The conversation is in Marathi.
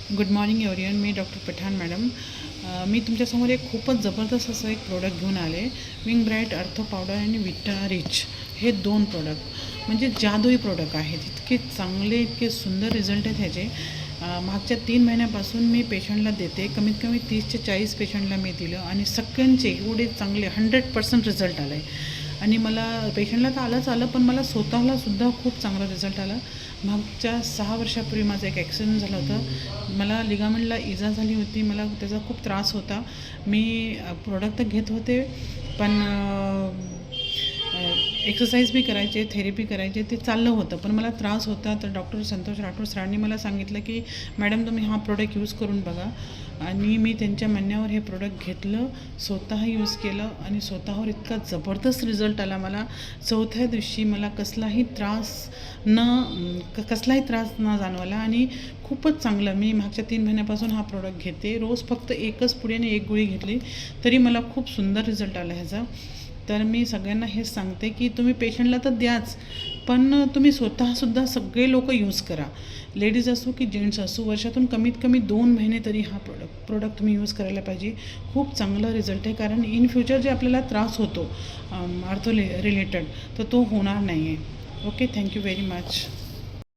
Good morning everyone. मी डॉक्टर पठाण मॅडम. मी तुमच्यासमोर एक खूपच जबरदस्त असं एक प्रोडक्ट घेऊन आले. विंग ब्राईट अर्थो पावडर आणि विटा रिच हे 2 प्रोडक्ट म्हणजे जादुई प्रोडक्ट आहेत. इतके चांगले, इतके सुंदर रिझल्ट आहेत ह्याचे. मागच्या 3 महिन्यापासून मी पेशंटला देते. कमीत कमी 30 ते 40 पेशंटला मी दिलं आणि सगळ्यांचे एवढे चांगले 100% रिझल्ट आला आहे. आणि मला पेशंटला तर आलं पण मला स्वतःलासुद्धा खूप चांगला रिझल्ट आला. मागच्या 6 वर्षापूर्वी माझा एक ॲक्सिडेंट झाला होता. मला लिगामेंटला इजा झाली होती. मला त्याचा खूप त्रास होता. मी प्रोडक्ट तर घेत होते, पण एक्सरसाइज बी करायचे, थेरपी करायचे, ते चाललं होतं. पण मला त्रास होता. तर डॉक्टर संतोष राठोड सरांनी मला सांगितलं की मॅडम तुम्ही हा प्रोडक्ट यूज करून बघा. आणि मी त्यांच्या म्हणण्यावर हे प्रोडक्ट घेतलं, स्वतः यूज केलं आणि स्वतःवर इतका जबरदस्त रिझल्ट आला मला. 4थ्या दिवशी मला कसलाही त्रास न जाणवला आणि खूपच चांगलं. मी मागच्या 3 महिन्यापासून हा प्रोडक्ट घेते. रोज फक्त एकच पुडी आणि एक गोळी घेतली तरी मला खूप सुंदर रिझल्ट आला ह्याचा. तर मी सगळ्यांना हेच सांगते की तुम्ही पेशंटला तर द्याच, पण तुम्ही स्वतःसुद्धा सगळे लोक यूज करा. लेडीज असो की जेंट्स असो, वर्षातून कमीत कमी 2 महिने तरी हा प्रोडक्ट तुम्ही यूज करायला पाहिजे. खूप चांगला रिझल्ट आहे, कारण इन फ्युचर जे आपल्याला त्रास होतो रिलेटेड, तर तो होणार नाही आहे. Okay, thank you very much.